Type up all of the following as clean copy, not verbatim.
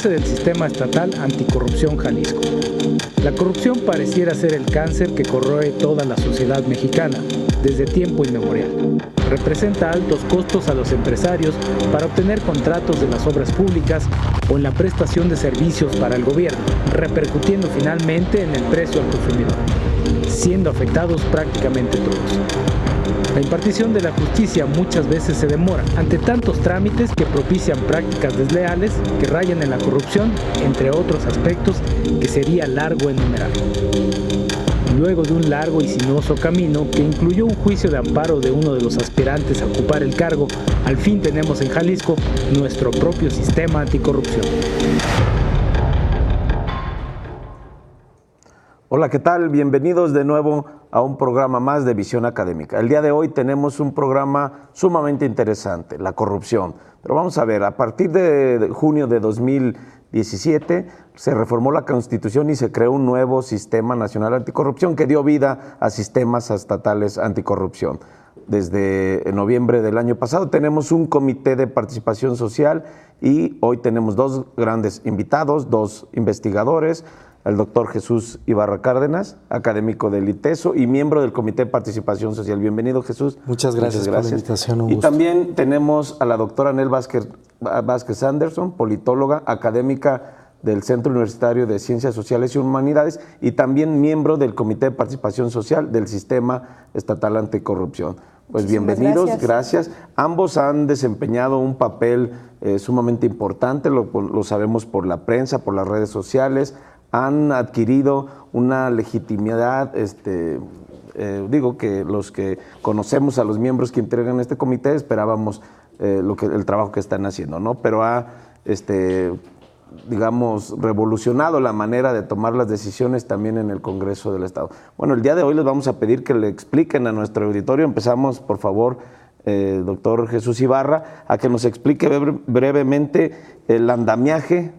avance del sistema estatal anticorrupción Jalisco. La corrupción pareciera ser el cáncer que corroe toda la sociedad mexicana desde tiempo inmemorial. Representa altos costos a los empresarios para obtener contratos de las obras públicas o en la prestación de servicios para el gobierno, repercutiendo finalmente en el precio al consumidor, siendo afectados prácticamente todos. La impartición de la justicia muchas veces se demora ante tantos trámites que propician prácticas desleales que rayan en la corrupción, entre otros aspectos que sería largo enumerar. Luego de un largo y sinuoso camino que incluyó un juicio de amparo de uno de los aspirantes a ocupar el cargo, al fin tenemos en Jalisco nuestro propio sistema anticorrupción. Hola, ¿qué tal? Bienvenidos de nuevo a un programa más de Visión Académica. El día de hoy tenemos un programa sumamente interesante, la corrupción. Pero vamos a ver, a partir de junio de 2017 se reformó la Constitución y se creó un nuevo Sistema Nacional Anticorrupción que dio vida a sistemas estatales anticorrupción. Desde noviembre del año pasado tenemos un comité de participación social y hoy tenemos dos grandes invitados, dos investigadores, el doctor Jesús Ibarra Cárdenas, académico del ITESO y miembro del Comité de Participación Social. Bienvenido, Jesús. Muchas gracias por la invitación. Y también tenemos a la doctora Anel Vázquez Anderson, politóloga, académica del Centro Universitario de Ciencias Sociales y Humanidades y también miembro del Comité de Participación Social del Sistema Estatal Anticorrupción. Pues bienvenidos, gracias. Ambos han desempeñado un papel sumamente importante, lo sabemos por la prensa, por las redes sociales, han adquirido una legitimidad, digo que los que conocemos a los miembros que integran este comité esperábamos el trabajo que están haciendo, ¿no? Pero ha, digamos, revolucionado la manera de tomar las decisiones también en el Congreso del Estado. Bueno, el día de hoy les vamos a pedir que le expliquen a nuestro auditorio. Empezamos, por favor, doctor Jesús Ibarra, a que nos explique brevemente el andamiaje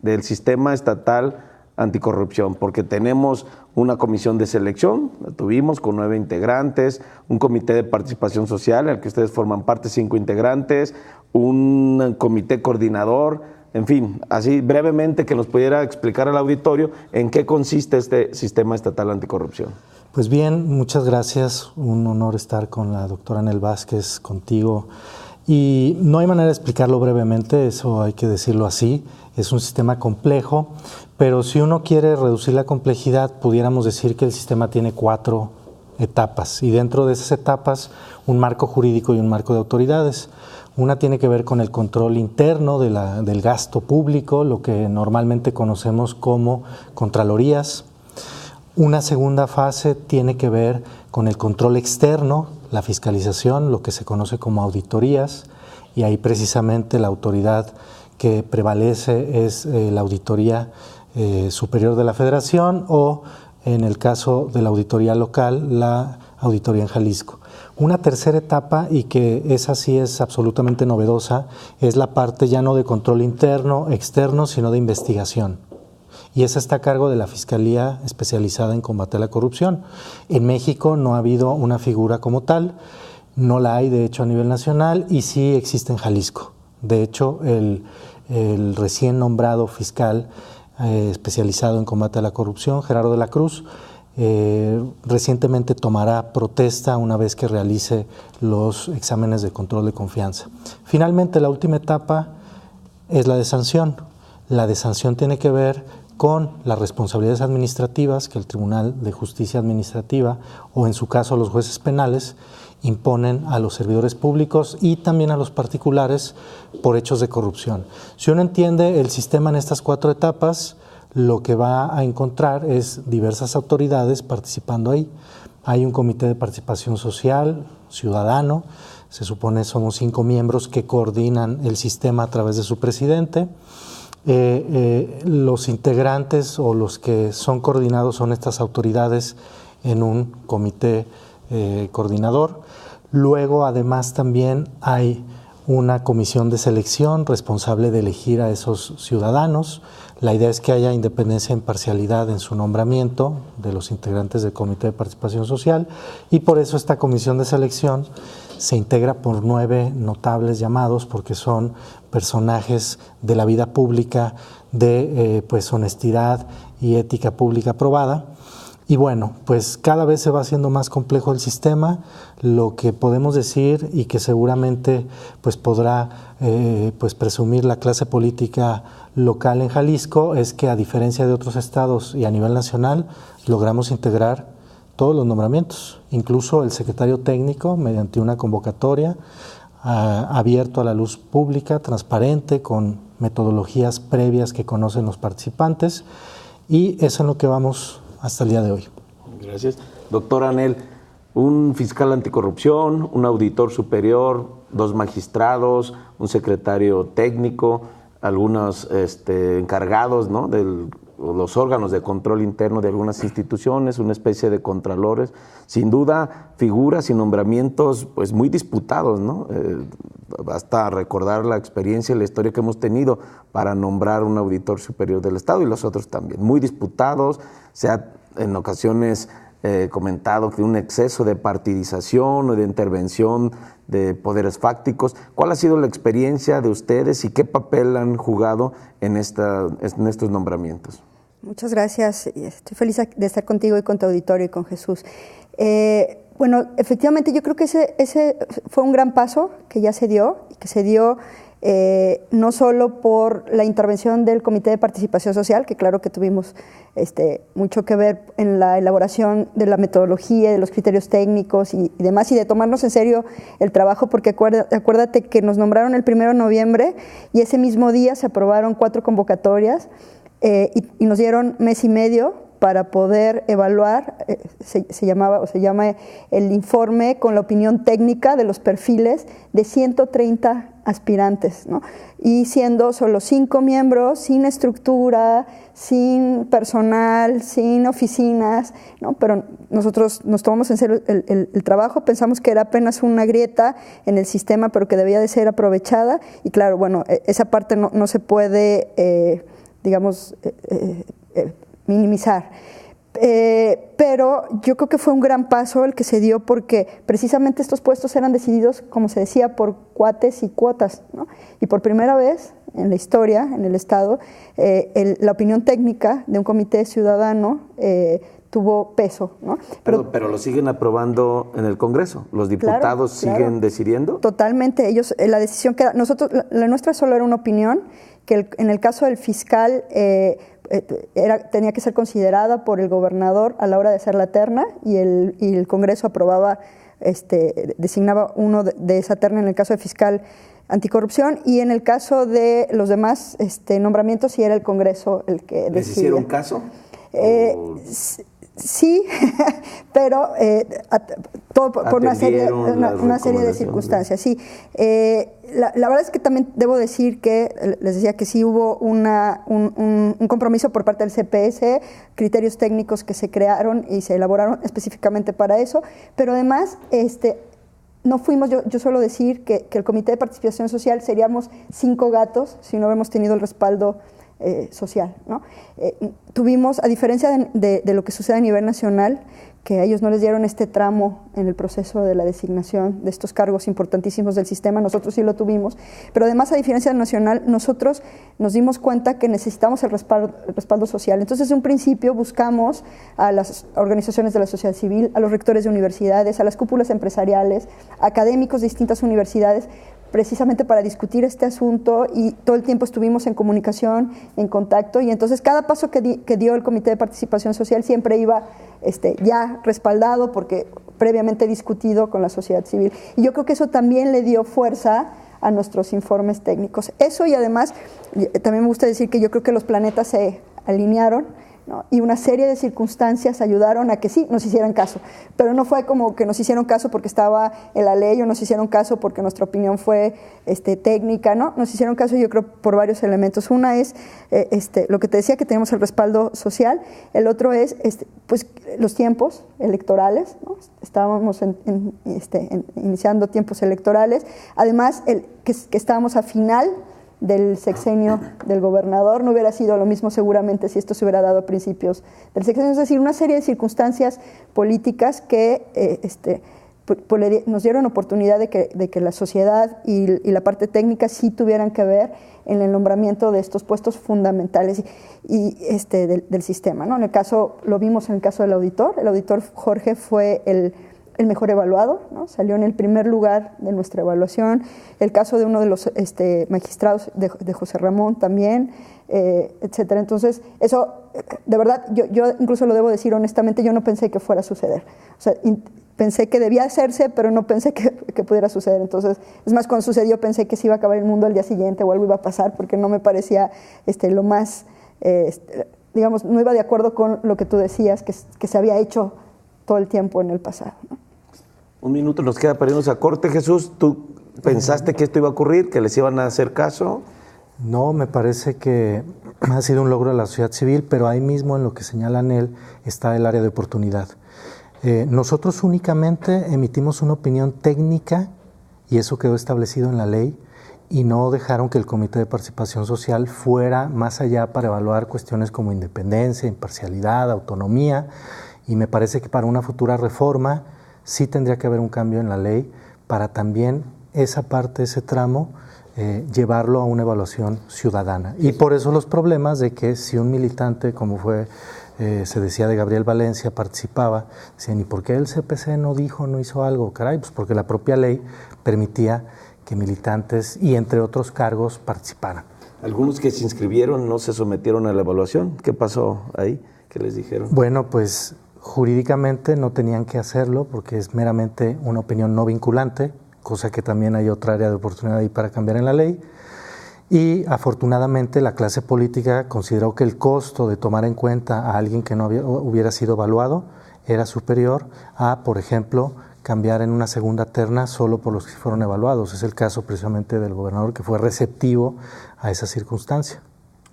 del sistema estatal anticorrupción, porque tenemos una comisión de selección, la tuvimos con 9 integrantes, un comité de participación social, al que ustedes forman parte, 5 integrantes, un comité coordinador, en fin, así brevemente que nos pudiera explicar al auditorio en qué consiste este sistema estatal anticorrupción. Pues bien, muchas gracias, un honor estar con la doctora Anel Vázquez, contigo, y no hay manera de explicarlo brevemente, eso hay que decirlo así, es un sistema complejo, pero si uno quiere reducir la complejidad, pudiéramos decir que el sistema tiene 4 etapas y dentro de esas etapas un marco jurídico y un marco de autoridades. Una tiene que ver con el control interno del gasto público, lo que normalmente conocemos como contralorías. Una segunda fase tiene que ver con el control externo, la fiscalización, lo que se conoce como auditorías, y ahí precisamente la autoridad que prevalece es la Auditoría Superior de la Federación o, en el caso de la auditoría local, la auditoría en Jalisco. Una tercera etapa, y que esa sí es absolutamente novedosa, es la parte ya no de control interno, externo, sino de investigación. Y esa está a cargo de la Fiscalía Especializada en Combate a la Corrupción. En México no ha habido una figura como tal, no la hay de hecho a nivel nacional y sí existe en Jalisco. De hecho, el recién nombrado fiscal especializado en combate a la corrupción, Gerardo de la Cruz, recientemente tomará protesta una vez que realice los exámenes de control de confianza. Finalmente, la última etapa es la de sanción. La de sanción tiene que ver con las responsabilidades administrativas que el Tribunal de Justicia Administrativa o en su caso los jueces penales imponen a los servidores públicos y también a los particulares por hechos de corrupción. Si uno entiende el sistema en estas 4 etapas, lo que va a encontrar es diversas autoridades participando ahí. Hay un comité de participación social, ciudadano, se supone somos 5 miembros que coordinan el sistema a través de su presidente. Los integrantes o los que son coordinados son estas autoridades en un comité coordinador. Luego, además, también hay una comisión de selección responsable de elegir a esos ciudadanos. La idea es que haya independencia e imparcialidad en su nombramiento de los integrantes del Comité de Participación Social, y por eso esta comisión de selección se integra por 9 notables llamados, porque son personajes de la vida pública, de pues honestidad y ética pública probada. Y bueno, pues cada vez se va haciendo más complejo el sistema. Lo que podemos decir, y que seguramente pues podrá pues presumir la clase política local en Jalisco, es que a diferencia de otros estados y a nivel nacional, logramos integrar todos los nombramientos, incluso el secretario técnico, mediante una convocatoria abierto a la luz pública, transparente, con metodologías previas que conocen los participantes, y eso es en lo que vamos hasta el día de hoy. Gracias. Doctor Anel, un fiscal anticorrupción, un auditor superior, 2 magistrados, un secretario técnico, algunos encargados, ¿no?, de los órganos de control interno de algunas instituciones, una especie de contralores, sin duda figuras y nombramientos pues muy disputados, ¿no? Basta recordar la experiencia y la historia que hemos tenido para nombrar un auditor superior del Estado, y los otros también, muy disputados. Se ha en ocasiones comentado que un exceso de partidización o de intervención de poderes fácticos. ¿Cuál ha sido la experiencia de ustedes y qué papel han jugado en estos nombramientos? Muchas gracias. Estoy feliz de estar contigo y con tu auditorio y con Jesús. Bueno, efectivamente yo creo que ese fue un gran paso que ya se dio, y que se dio no solo por la intervención del Comité de Participación Social, que claro que tuvimos mucho que ver en la elaboración de la metodología, de los criterios técnicos y demás, y de tomarnos en serio el trabajo, porque acuérdate que nos nombraron el 1 de noviembre y ese mismo día se aprobaron 4 convocatorias y nos dieron mes y medio para poder evaluar, se llama el informe con la opinión técnica de los perfiles de 130 aspirantes, ¿no? Y siendo solo 5 miembros, sin estructura, sin personal, sin oficinas, ¿no? Pero nosotros nos tomamos en serio el trabajo, pensamos que era apenas una grieta en el sistema, pero que debía de ser aprovechada, y claro, bueno, esa parte no se puede, minimizar. Pero yo creo que fue un gran paso el que se dio, porque precisamente estos puestos eran decididos, como se decía, por cuates y cuotas, ¿no? Y por primera vez en la historia, en el Estado, la opinión técnica de un comité ciudadano tuvo peso, ¿no? Pero lo siguen aprobando en el Congreso. ¿Los diputados siguen decidiendo? Totalmente. Ellos, la decisión que nosotros, la nuestra solo era una opinión, que en el caso del fiscal tenía que ser considerada por el gobernador a la hora de hacer la terna, y el Congreso aprobaba, designaba uno de esa terna en el caso de fiscal anticorrupción, y en el caso de los demás nombramientos sí era el Congreso el que decidía. ¿Les hicieron caso? Sí, pero todo por una serie de circunstancias. Sí. La verdad es que también debo decir que, les decía que sí hubo un compromiso por parte del CPS, criterios técnicos que se crearon y se elaboraron específicamente para eso, pero además no fuimos, yo suelo decir que el Comité de Participación Social seríamos 5 gatos si no hubiéramos tenido el respaldo social, ¿no? Tuvimos, a diferencia de lo que sucede a nivel nacional, que a ellos no les dieron este tramo en el proceso de la designación de estos cargos importantísimos del sistema, nosotros sí lo tuvimos, pero además, a diferencia del nacional, nosotros nos dimos cuenta que necesitamos el respaldo social. Entonces, desde un principio buscamos a las organizaciones de la sociedad civil, a los rectores de universidades, a las cúpulas empresariales, académicos de distintas universidades, precisamente para discutir este asunto, y todo el tiempo estuvimos en comunicación, en contacto, y entonces cada paso que dio el Comité de Participación Social siempre iba ya respaldado, porque previamente discutido con la sociedad civil. Y yo creo que eso también le dio fuerza a nuestros informes técnicos. Eso, y además, también me gusta decir que yo creo que los planetas se alinearon, ¿no? Y una serie de circunstancias ayudaron a que sí nos hicieran caso, pero no fue como que nos hicieron caso porque estaba en la ley, o nos hicieron caso porque nuestra opinión fue técnica, ¿no? Nos hicieron caso, yo creo, por varios elementos. Una es lo que te decía, que tenemos el respaldo social. El otro es pues los tiempos electorales, ¿no? Estábamos iniciando tiempos electorales. Además, que estábamos a final del sexenio del gobernador, no hubiera sido lo mismo seguramente si esto se hubiera dado a principios del sexenio. Es decir, una serie de circunstancias políticas que nos dieron oportunidad de que la sociedad y la parte técnica sí tuvieran que ver en el nombramiento de estos puestos fundamentales del sistema, ¿no? En el caso, lo vimos en el caso del auditor. El auditor Jorge fue el mejor evaluado, ¿no? Salió en el primer lugar de nuestra evaluación. El caso de uno de los magistrados, de José Ramón también, etcétera. Entonces, eso, de verdad, yo incluso lo debo decir honestamente, yo no pensé que fuera a suceder. O sea, pensé que debía hacerse, pero no pensé que pudiera suceder. Entonces, es más, cuando sucedió pensé que se iba a acabar el mundo al día siguiente o algo iba a pasar, porque no me parecía lo más, digamos, no iba de acuerdo con lo que tú decías, que se había hecho todo el tiempo en el pasado, ¿no? Un minuto nos queda para irnos a corte. Jesús, ¿tú pensaste que esto iba a ocurrir, que les iban a hacer caso? No, me parece que ha sido un logro de la sociedad civil, pero ahí mismo en lo que señalan él está el área de oportunidad. Nosotros únicamente emitimos una opinión técnica y eso quedó establecido en la ley y no dejaron que el Comité de Participación Social fuera más allá para evaluar cuestiones como independencia, imparcialidad, autonomía, y me parece que para una futura reforma sí tendría que haber un cambio en la ley para también esa parte, ese tramo, llevarlo a una evaluación ciudadana. Y por eso los problemas de que si un militante, como fue, se decía de Gabriel Valencia, participaba, decían, ¿y por qué el CPC no dijo, no hizo algo? Caray, pues porque la propia ley permitía que militantes y entre otros cargos participaran. Algunos que se inscribieron no se sometieron a la evaluación. ¿Qué pasó ahí? ¿Qué les dijeron? Bueno, pues jurídicamente no tenían que hacerlo porque es meramente una opinión no vinculante, cosa que también hay otra área de oportunidad ahí para cambiar en la ley. Y afortunadamente la clase política consideró que el costo de tomar en cuenta a alguien que no hubiera sido evaluado era superior a, por ejemplo, cambiar en una segunda terna solo por los que fueron evaluados. Es el caso precisamente del gobernador, que fue receptivo a esa circunstancia.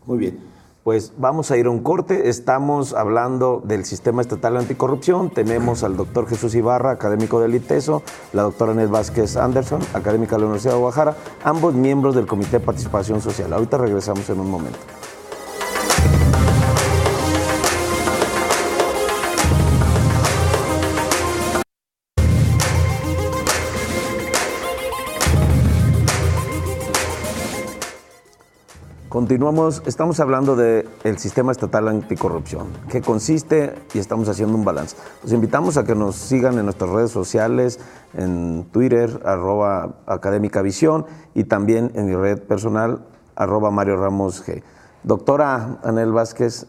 Muy bien. Pues vamos a ir a un corte. Estamos hablando del Sistema Estatal Anticorrupción. Tenemos al doctor Jesús Ibarra, académico del ITESO, la doctora Anel Vázquez Anderson, académica de la Universidad de Guadalajara, ambos miembros del Comité de Participación Social. Ahorita regresamos en un momento. Continuamos, estamos hablando del Sistema Estatal Anticorrupción, que consiste, y estamos haciendo un balance. Los invitamos a que nos sigan en nuestras redes sociales, en Twitter, @académicavisión, y también en mi red personal, @MarioRamosG. Doctora Anel Vázquez,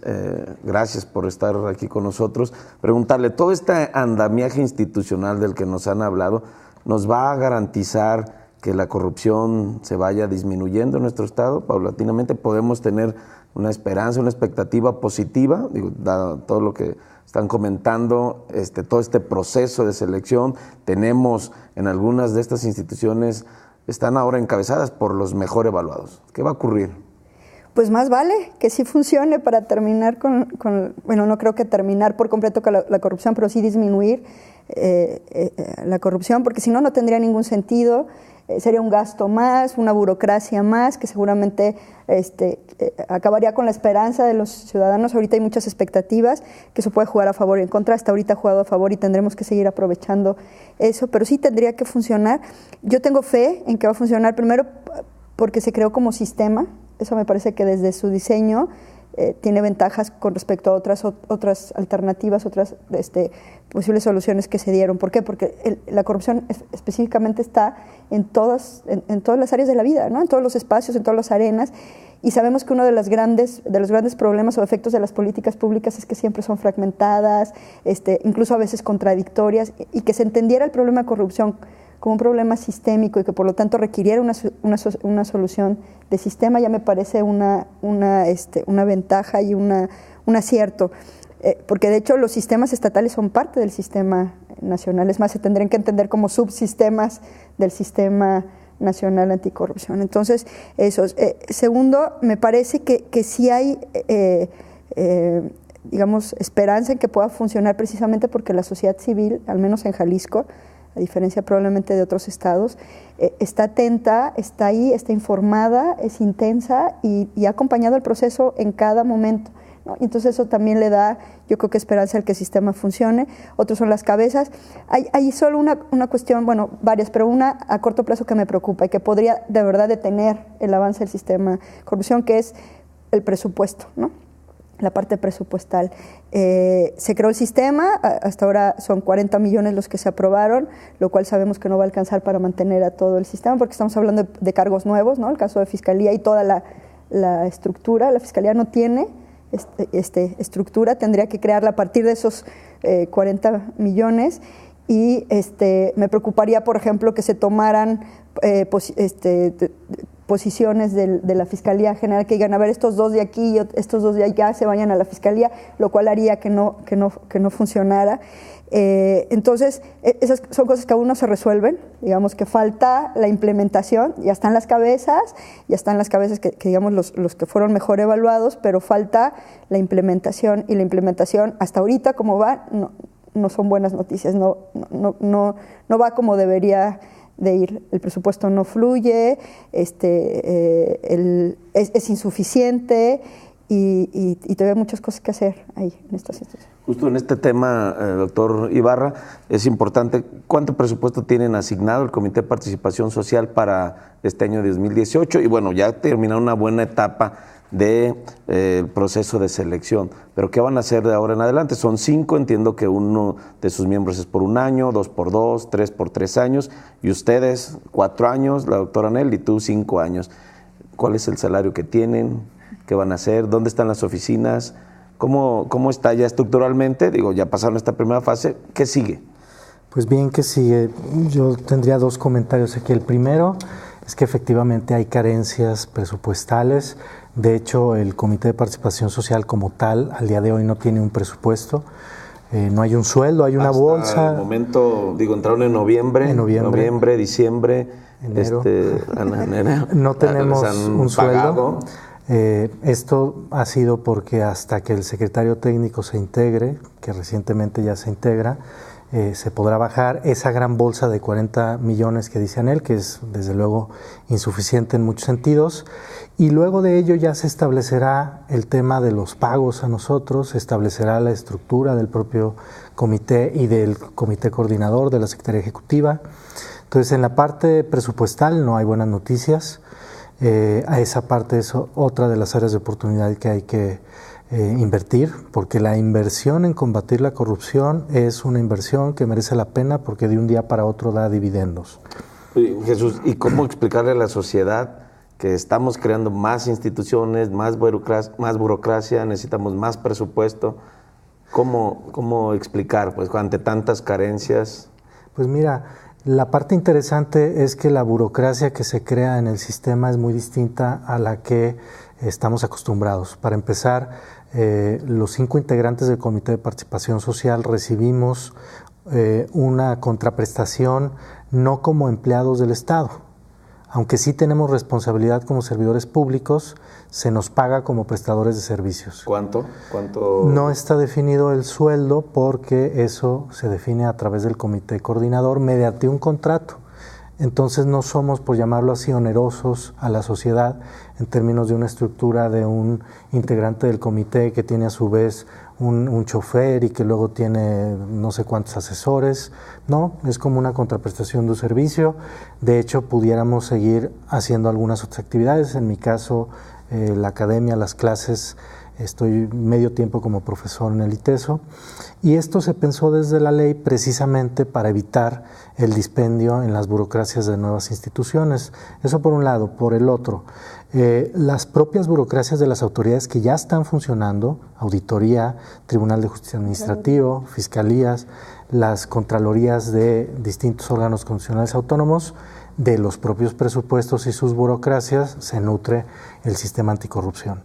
gracias por estar aquí con nosotros. Preguntarle, todo este andamiaje institucional del que nos han hablado, ¿nos va a garantizar que la corrupción se vaya disminuyendo en nuestro estado paulatinamente? ¿Podemos tener una esperanza, una expectativa positiva? Digo, dado todo lo que están comentando, todo este proceso de selección, tenemos en algunas de estas instituciones, están ahora encabezadas por los mejor evaluados. ¿Qué va a ocurrir? Pues más vale que sí funcione para terminar bueno, no creo que terminar por completo con la corrupción, pero sí disminuir la corrupción, porque si no, no tendría ningún sentido. Sería un gasto más, una burocracia más, que seguramente acabaría con la esperanza de los ciudadanos. Ahorita hay muchas expectativas, que eso puede jugar a favor y en contra. Hasta ahorita ha jugado a favor y tendremos que seguir aprovechando eso, pero sí tendría que funcionar. Yo tengo fe en que va a funcionar, primero porque se creó como sistema. Eso me parece que desde su diseño tiene ventajas con respecto a otras alternativas, otras posibles soluciones que se dieron. ¿Por qué? Porque la corrupción específicamente está en todas las áreas de la vida, ¿no? En todos los espacios, en todas las arenas, y sabemos que uno de los grandes problemas o efectos de las políticas públicas es que siempre son fragmentadas, incluso a veces contradictorias, y que se entendiera el problema de corrupción como un problema sistémico y que por lo tanto requiriera una solución de sistema, ya me parece una ventaja y un acierto, porque de hecho los sistemas estatales son parte del sistema nacional, es más, se tendrían que entender como subsistemas del sistema nacional anticorrupción. Entonces, eso. Segundo, me parece que sí hay, digamos, esperanza en que pueda funcionar, precisamente porque la sociedad civil, al menos en Jalisco, a diferencia probablemente de otros estados, está atenta, está ahí, está informada, es intensa y ha acompañado el proceso en cada momento, ¿no? Y entonces eso también le da, yo creo que esperanza al que el sistema funcione. Otros son las cabezas. Hay solo una cuestión, bueno, varias, pero una a corto plazo que me preocupa y que podría de verdad detener el avance del sistema de corrupción, que es el presupuesto, ¿no? La parte presupuestal. Se creó el sistema, hasta ahora son 40 millones los que se aprobaron, lo cual sabemos que no va a alcanzar para mantener a todo el sistema, porque estamos hablando de cargos nuevos, ¿no? El caso de Fiscalía y toda la estructura. La Fiscalía no tiene estructura, tendría que crearla a partir de esos 40 millones y me preocuparía, por ejemplo, que se tomaran posiciones de la Fiscalía General que digan, a ver, estos dos de aquí y estos dos de allá se vayan a la Fiscalía, lo cual haría que no funcionara. Entonces, esas son cosas que aún no se resuelven, digamos que falta la implementación, ya están las cabezas que digamos los que fueron mejor evaluados, pero falta la implementación, y la implementación hasta ahorita como va no son buenas noticias, no va como debería de ir. El presupuesto no fluye, es insuficiente y todavía hay muchas cosas que hacer ahí en esta situación. Justo en este tema, doctor Ibarra, es importante, ¿cuánto presupuesto tienen asignado el Comité de Participación Social para este año 2018? Y bueno, ya terminó una buena etapa del proceso de selección, pero ¿qué van a hacer de ahora en adelante? Son 5, entiendo que uno de sus miembros es por 1 año, 2 por 2, 3 por 3 años, y ustedes 4 años, la doctora Anel, y tú 5 años. ¿Cuál es el salario que tienen? ¿Qué van a hacer? ¿Dónde están las oficinas? ¿Cómo está ya estructuralmente? Digo, ya pasaron esta primera fase, ¿qué sigue? Pues bien, ¿qué sigue? Yo tendría 2 comentarios aquí. El primero es que efectivamente hay carencias presupuestales. De hecho, el Comité de Participación Social como tal, al día de hoy no tiene un presupuesto, no hay un sueldo, hay una bolsa. Hasta el momento, entraron en noviembre, diciembre, enero. Enero. No tenemos un sueldo. Esto ha sido porque hasta que el secretario técnico se integre, que recientemente ya se integra, se podrá bajar esa gran bolsa de 40 millones que dice Anel, que es desde luego insuficiente en muchos sentidos, y luego de ello ya se establecerá el tema de los pagos a nosotros, se establecerá la estructura del propio comité y del comité coordinador de la Secretaría Ejecutiva. Entonces, en la parte presupuestal no hay buenas noticias. A esa parte es otra de las áreas de oportunidad que hay que invertir, porque la inversión en combatir la corrupción es una inversión que merece la pena porque de un día para otro da dividendos. Jesús, ¿y cómo explicarle a la sociedad que estamos creando más instituciones, más burocracia, necesitamos más presupuesto? ¿Cómo explicar pues ante tantas carencias? Pues mira, la parte interesante es que la burocracia que se crea en el sistema es muy distinta a la que estamos acostumbrados. Para empezar, los 5 integrantes del Comité de Participación Social recibimos una contraprestación no como empleados del Estado. Aunque sí tenemos responsabilidad como servidores públicos, se nos paga como prestadores de servicios. ¿Cuánto? No está definido el sueldo porque eso se define a través del comité coordinador mediante un contrato. Entonces no somos, por llamarlo así, onerosos a la sociedad en términos de una estructura de un integrante del comité que tiene a su vez un chofer y que luego tiene no sé cuántos asesores. No, es como una contraprestación de un servicio. De hecho, pudiéramos seguir haciendo algunas otras actividades. En mi caso, la academia, las clases, estoy medio tiempo como profesor en el ITESO. Y esto se pensó desde la ley precisamente para evitar el dispendio en las burocracias de nuevas instituciones. Eso por un lado. Por el otro, las propias burocracias de las autoridades que ya están funcionando, auditoría, Tribunal de Justicia Administrativo, fiscalías, las contralorías de distintos órganos constitucionales autónomos, de los propios presupuestos y sus burocracias se nutre el sistema anticorrupción.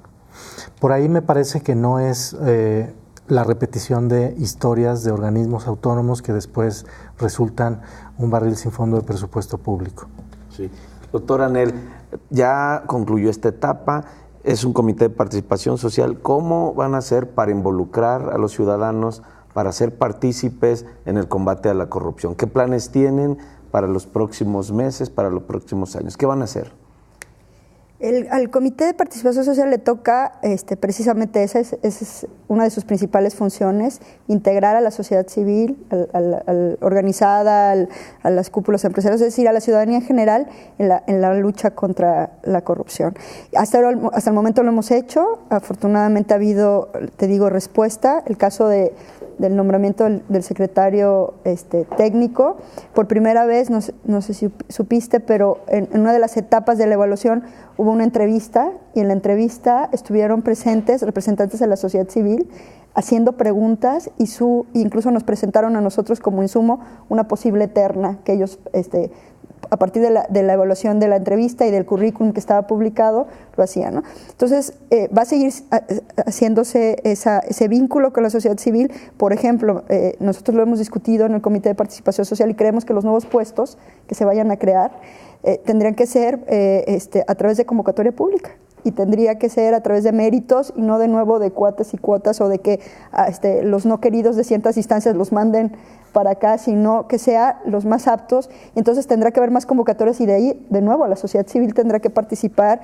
Por ahí me parece que no es la repetición de historias de organismos autónomos que después resultan un barril sin fondo de presupuesto público. Sí. Doctor Anel, ya concluyó esta etapa, es un comité de participación social. ¿Cómo van a hacer para involucrar a los ciudadanos, para ser partícipes en el combate a la corrupción? ¿Qué planes tienen para los próximos meses, para los próximos años? ¿Qué van a hacer? Al Comité de Participación Social le toca precisamente esa es una de sus principales funciones, integrar a la sociedad civil, organizada, a las cúpulas empresariales, es decir, a la ciudadanía en general en la lucha contra la corrupción. Hasta el momento lo hemos hecho, afortunadamente ha habido, te digo, respuesta. El caso del nombramiento del secretario técnico, por primera vez, no sé si supiste, pero en una de las etapas de la evaluación hubo una entrevista, y en la entrevista estuvieron presentes representantes de la sociedad civil haciendo preguntas, y incluso nos presentaron a nosotros como insumo una posible terna que ellos, a partir de la evaluación de la entrevista y del currículum que estaba publicado, lo hacían, ¿no? Entonces, va a seguir haciéndose ese vínculo con la sociedad civil. Por ejemplo, nosotros lo hemos discutido en el Comité de Participación Social y creemos que los nuevos puestos que se vayan a crear tendrían que ser a través de convocatoria pública, y tendría que ser a través de méritos y no de nuevo de cuotas y cuotas, o de que los no queridos de ciertas instancias los manden para acá, sino que sea los más aptos. Y entonces tendrá que haber más convocatorias, y de ahí, de nuevo, la sociedad civil tendrá que participar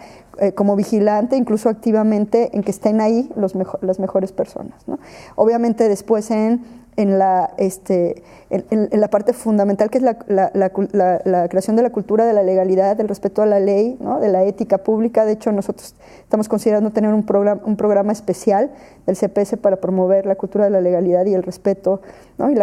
como vigilante, incluso activamente, en que estén ahí las mejores personas, ¿no? Obviamente después en la parte fundamental, que es la creación de la cultura de la legalidad, del respeto a la ley, ¿no? De la ética pública. De hecho, nosotros estamos considerando tener un programa especial del CPS para promover la cultura de la legalidad y el respeto, ¿no? Y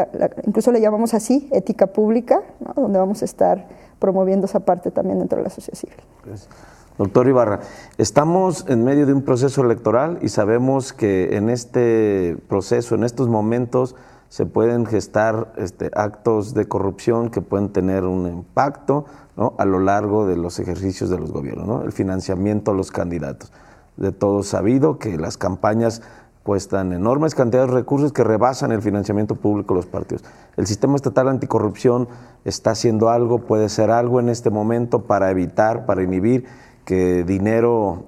incluso le llamamos así, ética pública, ¿no? Donde vamos a estar promoviendo esa parte también dentro de la sociedad civil. Gracias. Doctor Ibarra, estamos en medio de un proceso electoral y sabemos que en este proceso, en estos momentos, se pueden gestar actos de corrupción que pueden tener un impacto, ¿no?, a lo largo de los ejercicios de los gobiernos, ¿no? El financiamiento a los candidatos. De todo sabido que las campañas cuestan enormes cantidades de recursos que rebasan el financiamiento público de los partidos. El sistema estatal anticorrupción está haciendo algo, puede ser algo en este momento para evitar, para inhibir que dinero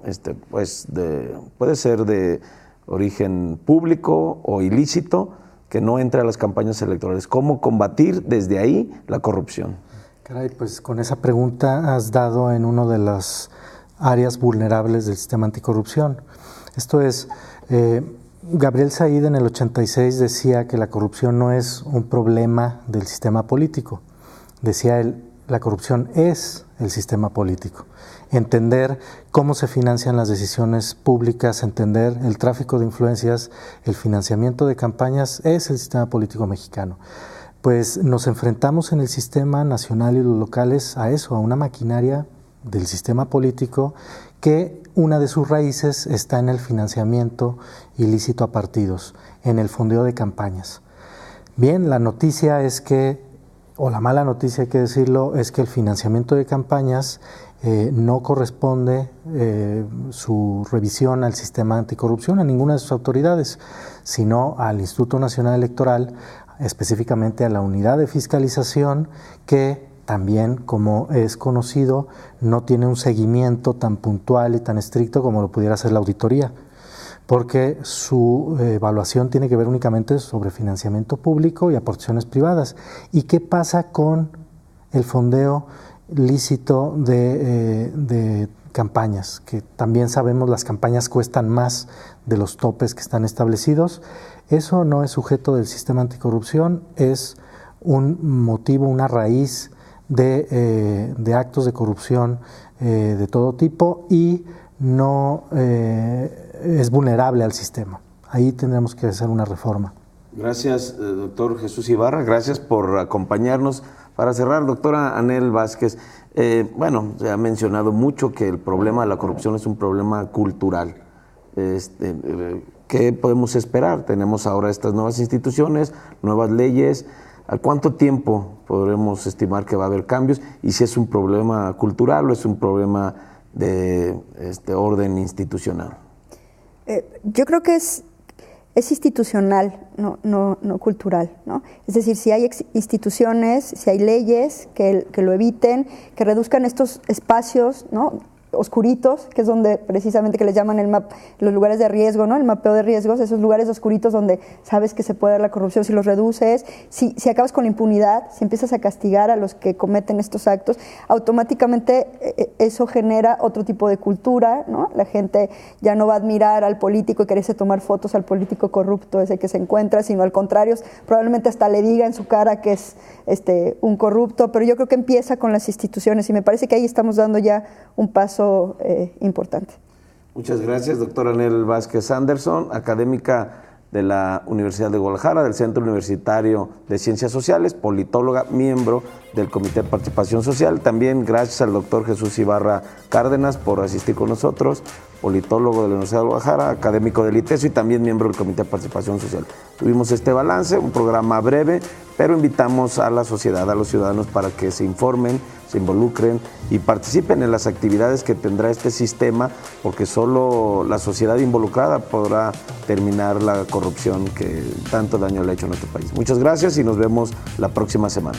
puede ser de origen público o ilícito, que no entre a las campañas electorales. ¿Cómo combatir desde ahí la corrupción? Caray, pues con esa pregunta has dado en una de las áreas vulnerables del sistema anticorrupción. Esto es, Gabriel Said en el 86 decía que la corrupción no es un problema del sistema político. Decía él, la corrupción es el sistema político. Entender cómo se financian las decisiones públicas, entender el tráfico de influencias, el financiamiento de campañas, es el sistema político mexicano. Pues nos enfrentamos en el sistema nacional y los locales a eso, a una maquinaria del sistema político que una de sus raíces está en el financiamiento ilícito a partidos, en el fondeo de campañas. Bien, la noticia es que, o la mala noticia hay que decirlo, es que el financiamiento de campañas no corresponde su revisión al sistema anticorrupción, a ninguna de sus autoridades, sino al Instituto Nacional Electoral, específicamente a la Unidad de Fiscalización, que también, como es conocido, no tiene un seguimiento tan puntual y tan estricto como lo pudiera hacer la auditoría, porque su evaluación tiene que ver únicamente sobre financiamiento público y aportaciones privadas. ¿Y qué pasa con el fondeo lícito de campañas? Que también sabemos las campañas cuestan más de los topes que están establecidos. Eso no es sujeto del sistema anticorrupción, es un motivo, una raíz de actos de corrupción de todo tipo, y no es vulnerable al sistema. Ahí tendremos que hacer una reforma. Gracias, doctor Jesús Ibarra, gracias por acompañarnos. Para cerrar, doctora Anel Vázquez, se ha mencionado mucho que el problema de la corrupción es un problema cultural. ¿Qué podemos esperar? Tenemos ahora estas nuevas instituciones, nuevas leyes. ¿A cuánto tiempo podremos estimar que va a haber cambios? Y si es un problema cultural o es un problema de orden institucional. Yo creo que es institucional, no cultural, ¿no? Es decir, si hay instituciones, si hay leyes que lo eviten, que reduzcan estos espacios, ¿no? oscuritos, que es donde precisamente que les llaman los lugares de riesgo, ¿no? El mapeo de riesgos, esos lugares oscuritos donde sabes que se puede dar la corrupción, si los reduces, si acabas con la impunidad, si empiezas a castigar a los que cometen estos actos, automáticamente eso genera otro tipo de cultura, ¿no? La gente ya no va a admirar al político y quererse tomar fotos al político corrupto ese que se encuentra, sino al contrario, probablemente hasta le diga en su cara que es un corrupto, pero yo creo que empieza con las instituciones y me parece que ahí estamos dando ya un paso importante. Muchas gracias, doctora Anel Vázquez Anderson, académica de la Universidad de Guadalajara, del Centro Universitario de Ciencias Sociales, politóloga, miembro del Comité de Participación Social. También gracias al doctor Jesús Ibarra Cárdenas por asistir con nosotros, politólogo de la Universidad de Guadalajara, académico del ITESO y también miembro del Comité de Participación Social. Tuvimos este balance, un programa breve, pero invitamos a la sociedad, a los ciudadanos para que se informen, se involucren y participen en las actividades que tendrá este sistema, porque solo la sociedad involucrada podrá terminar la corrupción que tanto daño le ha hecho a nuestro país. Muchas gracias y nos vemos la próxima semana.